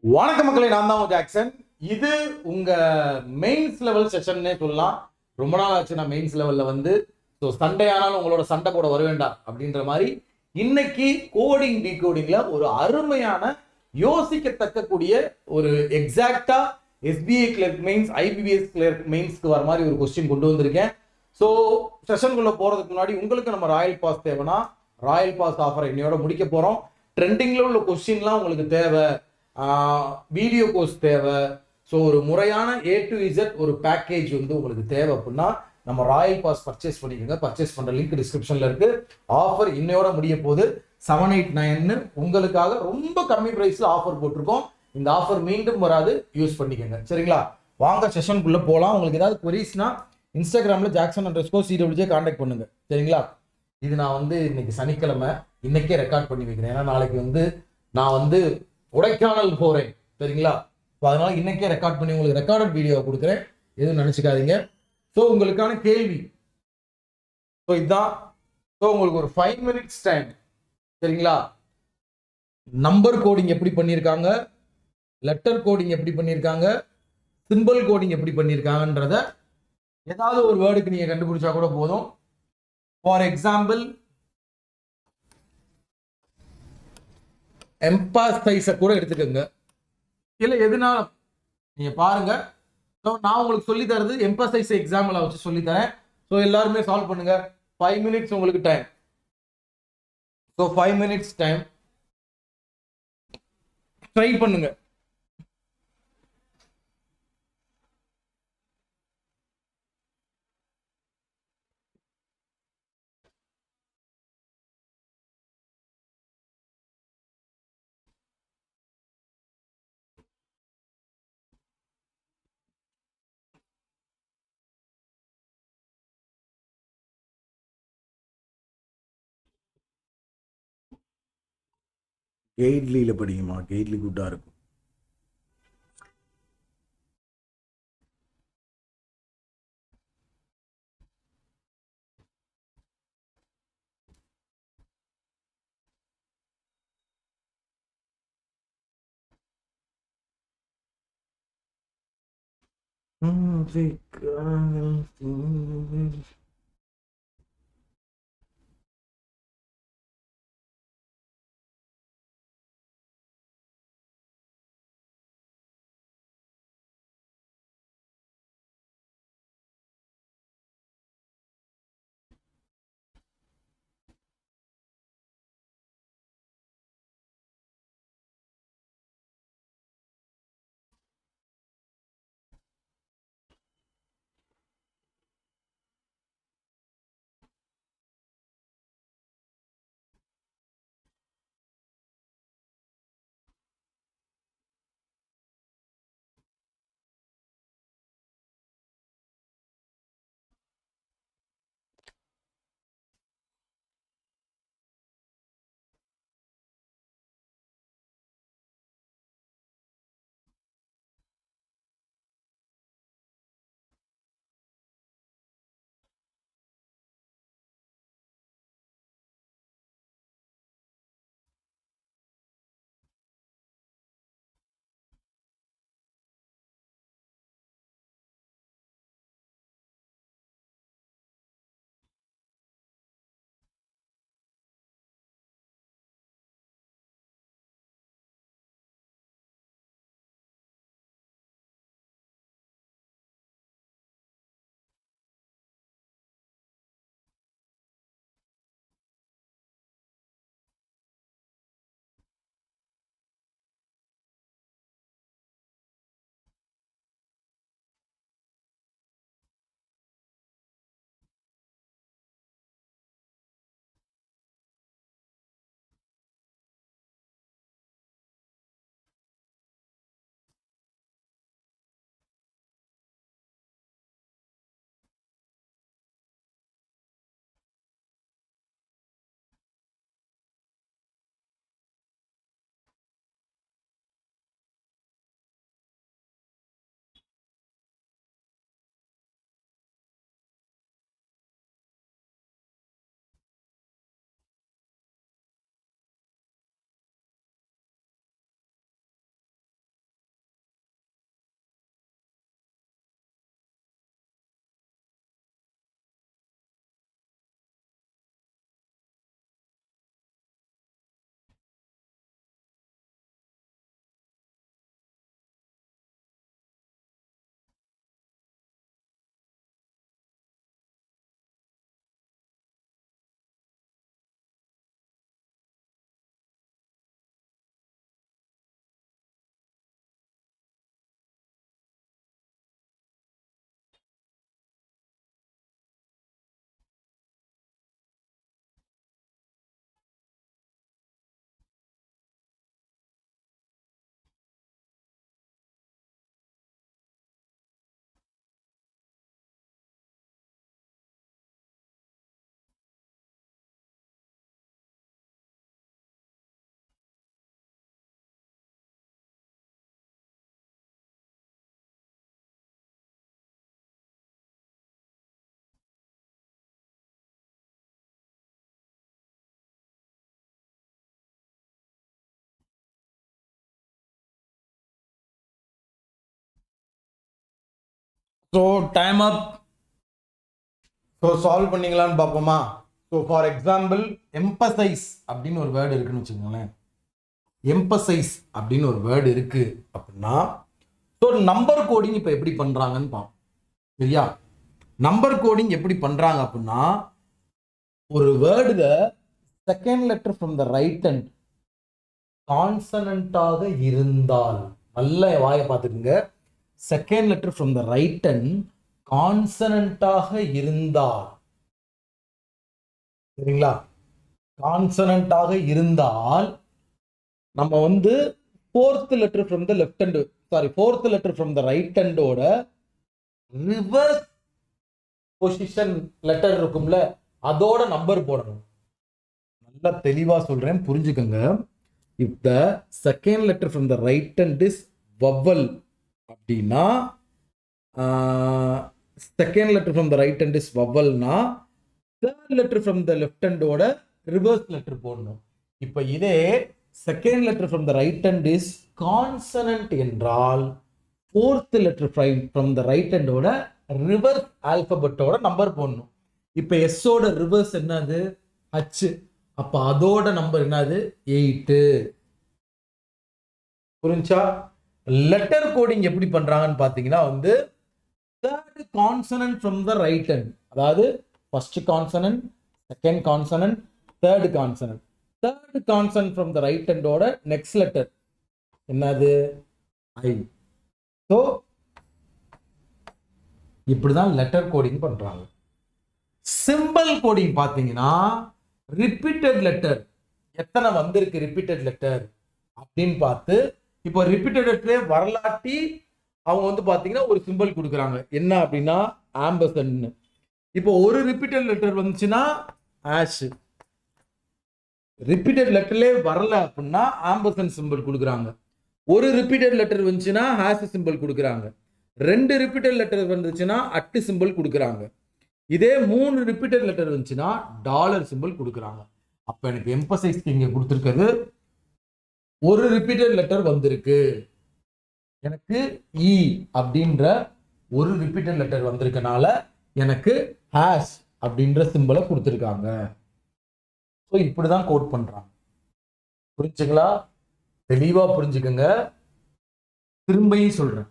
வணக்க மக்களே, நான் தான் ஜாக்சன். இது உங்க மெயின்ஸ் லெவல் செஷன்னே சொல்லலாம். ரொம்ப நாள் ஆச்சு நான் மெயின்ஸ் லெவல்ல வந்து. ஸோ சண்டே ஆனாலும் உங்களோட சண்டை போட வர வேண்டாம் அப்படின்ற மாதிரி இன்னைக்கு கோடிங் டிகோடிங்ல ஒரு அருமையான யோசிக்கத்தக்க கூடிய ஒரு எக்ஸாக்டா SBI clerk mains IBPS clerk மெயின்ஸ்க்கு வர மாதிரி ஒரு கொஸ்டின் கொண்டு வந்திருக்கேன். ஸோ செஷனுக்குள்ள போறதுக்கு முன்னாடி உங்களுக்கு நம்ம ராயல் பாஸ் தேவைன்னா ராயல் பாஸ் ஆஃபர் இன்னையோட முடிக்க போறோம். ட்ரெண்டிங்ல உள்ள கொஸ்டின்லாம் உங்களுக்கு தேவை, வீடியோ கோர்ஸ் தேவை, ஸோ ஒரு முறையான A to Z ஒரு பேக்கேஜ் வந்து உங்களுக்கு தேவை அப்படின்னா நம்ம ராயல் பாஸ் பர்ச்சேஸ் பண்ணிக்கோங்க. பர்ச்சேஸ் பண்ற லிங்க் டிஸ்கிரிப்ஷன்ல இருக்கு. ஆஃபர் இன்னையோட முடிய போகுது. 789 உங்களுக்காக ரொம்ப கம்மி பிரைஸ்ல ஆஃபர் போட்டிருக்கோம். இந்த ஆஃபர் மீண்டும் வராது, யூஸ் பண்ணிக்கோங்க. சரிங்களா? வாங்க செஷனுக்குள்ள போகலாம். உங்களுக்கு ஏதாவது queries-னா இன்ஸ்டாகிராம்ல jackson_CWJ கான்டாக்ட் பண்ணுங்க. சரிங்களா? இது நான் வந்து இன்னைக்கு சனிக்கிழமை இன்னைக்கே ரெக்கார்ட் பண்ணி வைக்கிறேன். ஏன்னா நாளைக்கு வந்து நான் வந்து கொடைக்கானல் போறேன். சரிங்களா? அதனால இன்னைக்கே ரெக்கார்ட் பண்ணி உங்களுக்கு ரெக்கார்டட் வீடியோ கொடுக்குறேன். எதுவும் நினைச்சுக்காதீங்க. ஸோ உங்களுக்கான கேள்வி ஸோ இதுதான். ஸோ உங்களுக்கு ஒரு 5 minutes டைம். சரிங்களா? நம்பர் கோடிங் எப்படி பண்ணியிருக்காங்க, லெட்டர் கோடிங் எப்படி பண்ணியிருக்காங்க, சிம்பிள் கோடிங் எப்படி பண்ணியிருக்காங்கன்றத ஏதாவது ஒரு வேர்டுக்கு நீங்க கண்டுபிடிச்சா கூட போதும். ஃபார் எக்ஸாம்பிள் எம்பாசைஸை கூட எடுத்துக்கோங்க. இல்லை எதுனா நீங்க பாருங்க. ஸோ நான் உங்களுக்கு சொல்லி தரது எம்பசைஸ் எக்ஸாம்பிளை வச்சு சொல்லி தரேன். ஸோ எல்லாருமே சால்வ் பண்ணுங்க. 5 minutes உங்களுக்கு time. So 5 minutes time. Try பண்ணுங்க. கெய்ட்லியில் படிக்குமா? கெய்ட்லி குட்டாக இருக்கும். So time up. So solve பண்ணீங்களான்னு பார்ப்போமா? ஸோ ஃபார் எக்ஸாம்பிள் எம்பசைஸ் அப்படின்னு ஒரு வேர்டு இருக்குன்னு வச்சுக்கோங்களேன். எம்பசைஸ் அப்படின்னு ஒரு வேர்டு இருக்கு அப்படின்னா ஸோ நம்பர் கோடிங் இப்போ எப்படி பண்றாங்கன்னு பார்ப்போம். சரியா? நம்பர் கோடிங் எப்படி பண்றாங்க அப்படின்னா ஒரு வேர்டுல second letter from the right hand கான்சனண்டாக இருந்தால், நல்ல வாயை பார்த்துக்குங்க, second letter from the right hand கான்சனண்டாக இருந்தால், சரிங்களா, கான்சனண்டாக இருந்தால் நம்ம வந்து fourth letter from the left hand, sorry fourth letter from the right ஹேண்டோட ரிவர்ஸ் பொசிஷன் லெட்டர் இருக்கும்ல, அதோட நம்பர் போடணும். நல்லா தெளிவா சொல்றேன், புரிஞ்சுக்கங்க. If the second letter from the right hand is vowel அப்படின்னா, second letter from the right hand is வவல்னா third letter from the left ஹேண்டோட ரிவர்ஸ் லெட்டர் போடணும். இப்போ இதே second letter from the right hand is consonant என்றால் fourth letter from the right ஹேண்டோட reverse ஆல்பபெட்டோட number போடணும். இப்போ எஸ்ஸோட ரிவர்ஸ் என்னது? ஹச். அப்ப அதோட நம்பர் என்னது? 8. புரிஞ்சா? லெட்டர் கோடிங் எப்படி பண்றாங்கன்னு பாத்தீங்கன்னா வந்து third consonant from the right hand, அதாவது first consonant, second consonant, third consonant. Third consonant from the right ஹேண்டோட நெக்ஸ்ட் லெட்டர் என்னது? ஐ. ஸோ இப்படிதான் லெட்டர் கோடிங் பண்றாங்க. சிம்பிள் கோடிங் பாத்தீங்கன்னா ரிப்பீட்டட் லெட்டர் எத்தனை வந்திருக்கு, ரிப்பீட்டட் லெட்டர் அப்படின்னு பார்த்து, இப்போ ரிப்பீட்டட் லெட்டரே வரலாட்டி அவங்க வந்து பாத்தீங்கன்னா ஒரு சிம்பிள் கொடுக்குறாங்க. என்ன அப்படின்னா ஆம்பர்சன்ட். இப்போ ஒரு ரிப்பீட்டட் லெட்டர் வந்துச்சுன்னா ஆஷ். ரிப்பீட்டட் லெட்டர்லே வரல அப்படின்னா ஆம்பர்சன்ட் சிம்பிள் கொடுக்குறாங்க. ஒரு ரிப்பீட்டட் லெட்டர் வந்துச்சுன்னா ஹேஷ் சிம்பிள் கொடுக்குறாங்க. 2 ரிப்பீட்டட் லெட்டர் வந்துச்சுன்னா அட்டு சிம்பிள் கொடுக்குறாங்க. இதே 3 ரிப்பீட்டட் லெட்டர் வந்துச்சுன்னா டாலர் சிம்பிள் கொடுக்குறாங்க. அப்ப எனக்கு எம்பசைஸ்க்கு இங்க கொடுத்துருக்கிறது ஒரு ரிப்பீட்டட் லெட்டர் வந்திருக்கு, எனக்கு இ அப்படின்ற ஒரு ரிப்பீட்டட் லெட்டர் வந்திருக்கனால எனக்கு ஹேஷ் அப்படின்ற சிம்பிளை கொடுத்துருக்காங்க. ஸோ இப்படிதான் கோட் பண்றாங்க. புரிஞ்சுங்களா? தெளிவா புரிஞ்சுக்கங்க. திரும்பியும் சொல்றேன்,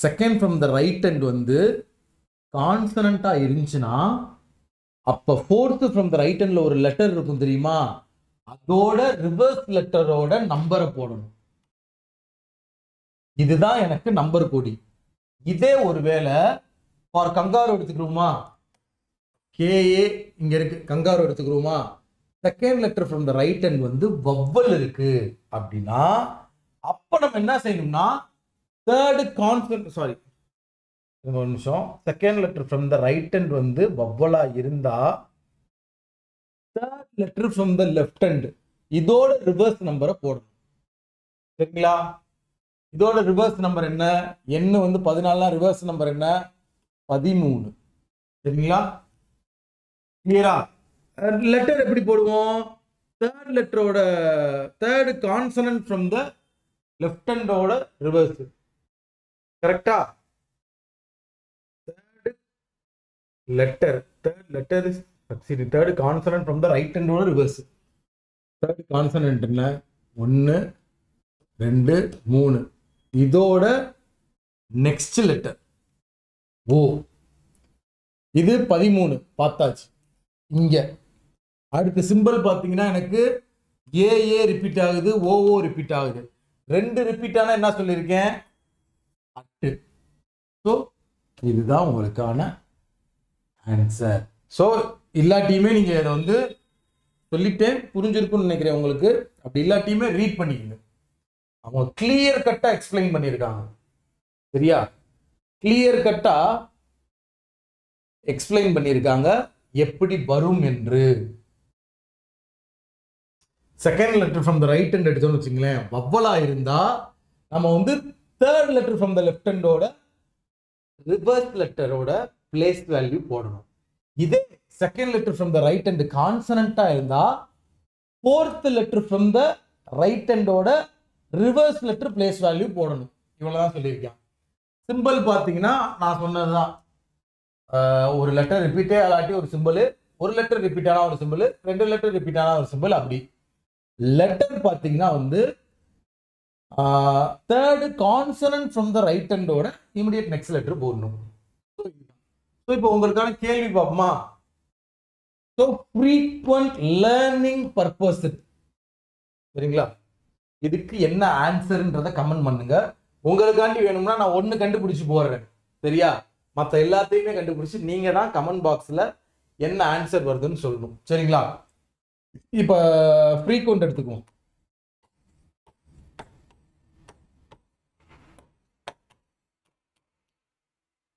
second from the right hand வந்து கான்சனண்டா இருந்துச்சுன்னா அப்ப ஃபோர்த் ஃப்ரம் த ரைட் ஹேண்ட்ல ஒரு லெட்டர் இருக்கும் தெரியுமா, அதோட ரிவர்ஸ் லெட்டரோட நம்பரை போடணும். இதுதான் எனக்கு நம்பர் கோடி. இதே ஒருவேளை ஃபார் கங்காரு எடுத்துக்கிறோமா, கேஏ இங்க இருக்கு, கங்காரு எடுத்துக்கிறோமா, second letter from the right hand வந்து வவ்வல் இருக்கு அப்படின்னா அப்ப நம்ம என்ன செய்யணும்னா தேர்ட் கான்சனன்ட், சாரி ஒரு நிமிஷம், second letter from the right hand வந்து வவ்வலா இருந்தா third letter from the left hand இதோட ரிவர்ஸ் நம்பரை போடணும். சரிங்களா? இதோட ரிவர்ஸ் நம்பர் என்ன? எண்ணு வந்து 14, ரிவர்ஸ் நம்பர் என்ன? 13. சரிங்களா? கிளியரா? லெட்டர் எப்படி போடுவோம்? தேர்ட் லெட்டரோட third consonant from the left ஹேண்டோட ரிவர்ஸ். கரெக்டா? Third consonant from the right ஹேண்டோட ரிவர்ஸ். தேர்ட் கான்சனன்ட் என்ன? 1 2 3 இதோட நெக்ஸ்ட் லெட்டர் ஓ. இது 13 பார்த்தாச்சு. இங்க அடுத்த சிம்பிள் பாத்தீங்கன்னா எனக்கு ஏஏ ரிப்பீட் ஆகுது, ஓஓ ரிப்பீட் ஆகுது. 2 ரிப்பீட் ஆனா என்ன சொல்லியிருக்கேன்? அட்டு. ஸோ இதுதான் உங்களுக்கான ஆன்சர். ஸோ இல்லாட்டியுமே நீங்க இதை வந்து சொல்லிட்டேன், புரிஞ்சிருக்கும்னு நினைக்கிறேன் உங்களுக்கு. அப்படி இல்லாட்டியுமே ரீட் பண்ணிக்கங்க. அவங்க கிளியர் கட்டா எக்ஸ்பிளைன் பண்ணியிருக்காங்க. சரியா? கிளியர் கட்டா எக்ஸ்பிளைன் பண்ணியிருக்காங்க எப்படி வரும் என்று. Second letter from the right hand எடுத்தோம்னு வச்சுங்களேன், வவ்வலா இருந்தா நம்ம வந்து third letter from the left ஹேண்டோட ரிவர்ஸ் லெட்டரோட பிளேஸ் வேல்யூ போடணும். இதே second letter from the right hand கான்சனண்டா இருந்தா fourth letter from the right ஹேண்டோட ரிவர்ஸ் லெட்டர் பிளேஸ் வேல்யூ போடணும். இவ்வளவுதான் சொல்லியிருக்கேன். சிம்பிள் பார்த்தீங்கன்னா நான் சொன்னதுதான், ஒரு லெட்டர் ரிப்பீட்டே ஆகாட்டி ஒரு சிம்பிள், ஒரு லெட்டர் ரிப்பீட் ஆனா ஒரு சிம்பிள், 2 லெட்டர் ரிப்பீட் ஆனா ஒரு சிம்பிள். அப்படி லெட்டர் பார்த்தீங்கன்னா வந்து third consonant from the right ஹேண்டோட இமிடியேட் நெக்ஸ்ட் லெட்டர் போடணும். ஸோ இப்போ உங்களுக்கான கேள்வி பார்ப்போமா? ஸோ ஃப்ரீக்வெண்ட் லேர்னிங் பர்பஸ், சரிங்களா? இதுக்கு என்ன ஆன்சர்ன்றதை கமெண்ட் பண்ணுங்க. உங்களுக்காண்டி வேணும்னா நான் ஒன்று கண்டுபிடிச்சு போடுறேன், சரியா? மற்ற எல்லாத்தையுமே கண்டுபிடிச்சு நீங்க தான் கமெண்ட் பாக்ஸ்ல என்ன ஆன்சர் வருதுன்னு சொல்லணும், சரிங்களா? இப்ப ஃப்ரீக்வெண்ட் எடுத்துக்குவோம்.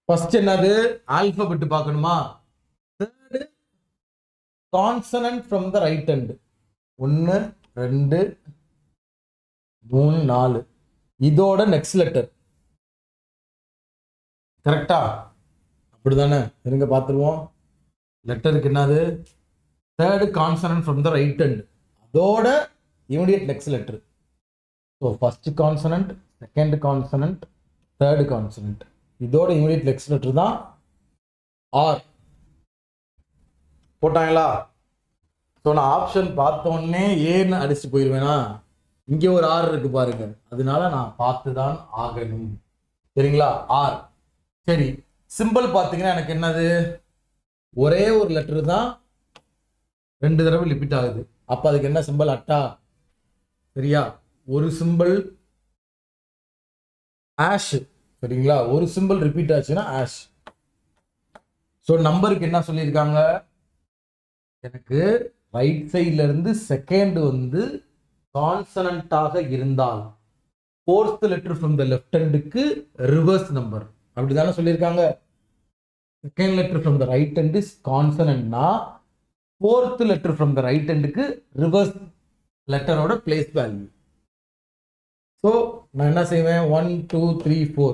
ஃபர்ஸ்ட் என்னது? ஆல்பபெட் பார்க்கணுமா? Third consonant from the right hand. 1 2 3 4 இதோட நெக்ஸ்ட் லெட்டர். கரெக்டா? அப்படிதானே? இருங்க பார்த்துருவோம். லெட்டருக்கு என்னது? Third consonant from the right hand, அதோட immediate next letter. So first consonant, second consonant, third consonant, இதோட இமிடியேட் நெக்ஸ்ட் லெட்டர் தான் ஆர். போட்டாங்களா? ஸோ நான் ஆப்ஷன் பார்த்தோன்னே ஏன்னு அடிச்சு போயிடுவேனா? இங்கே ஒரு ஆர் இருக்கு பாருங்க, அதனால நான் பார்த்துதான் ஆகணும், சரிங்களா? ஆர். சரி, சிம்பிள் பார்த்தீங்கன்னா எனக்கு என்னது? ஒரே ஒரு லெட்டர் தான் 2 தடவை ரிப்பீட் ஆகுது. அப்ப அதுக்கு என்ன சிம்பிள்? அட்டா, சரியா? ஒரு சிம்பிள் ஆஷ், சரிங்களா? ஒரு சிம்பிள் ரிப்பீட் ஆச்சுன்னா ஆஷ். ஸோ நம்பருக்கு என்ன சொல்லியிருக்காங்க? எனக்கு ரைட் சைட்ல இருந்து செகண்ட் வந்து கான்சனன்ட்டாக இருந்தால் fourth letter from the left ஹேண்டுக்கு ரிவர்ஸ் நம்பர், அப்படிதானே சொல்லியிருக்காங்க? Second letter from the right hand is கான்சனன்ட்னா fourth letter from the right ஹேண்டுக்கு ரிவர்ஸ் லெட்டரோட பிளேஸ் வேல்யூ. ஸோ நான் என்ன செய்வேன்? 1 2 3 4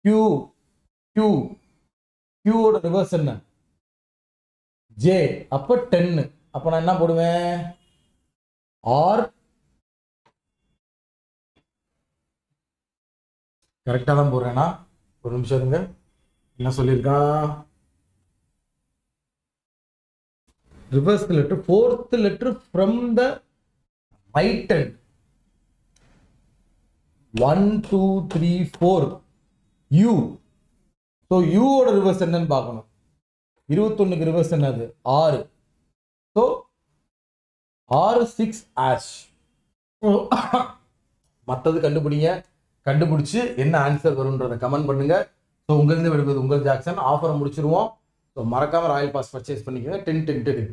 கியூ கியூ கியூவோட ரிவர்ஸ் என்ன? ஜே. அப்போ 10. அப்போ நான் என்ன போடுவேன்? ஆர். கரெக்டாக தான் போடுறேன்னா? ஒரு நிமிஷம் இருங்க, என்ன சொல்லியிருக்கான்? Reverse letter, fourth letter from the right hand. 1 2 3 4 U. So யூவோட ரிவர்ஸ் என்னன்னு பார்க்கணும். 21க்கு ரிவர்ஸ் என்னது? 6. ஸோ 6 6 ஆஷ். மற்றது கண்டுபிடிங்க, கண்டுபிடிச்சு என்ன ஆன்சர் வரும்ன்றதை கமெண்ட் பண்ணுங்க. ஸோ உங்களிருந்து விடுவது உங்கள் ஜாக்சன். ஆஃபரை முடிச்சிருவோம். ஸோ மறக்காம ராயல் பாஸ் பர்ச்சேஸ் பண்ணிக்கோங்க. 10 10 10.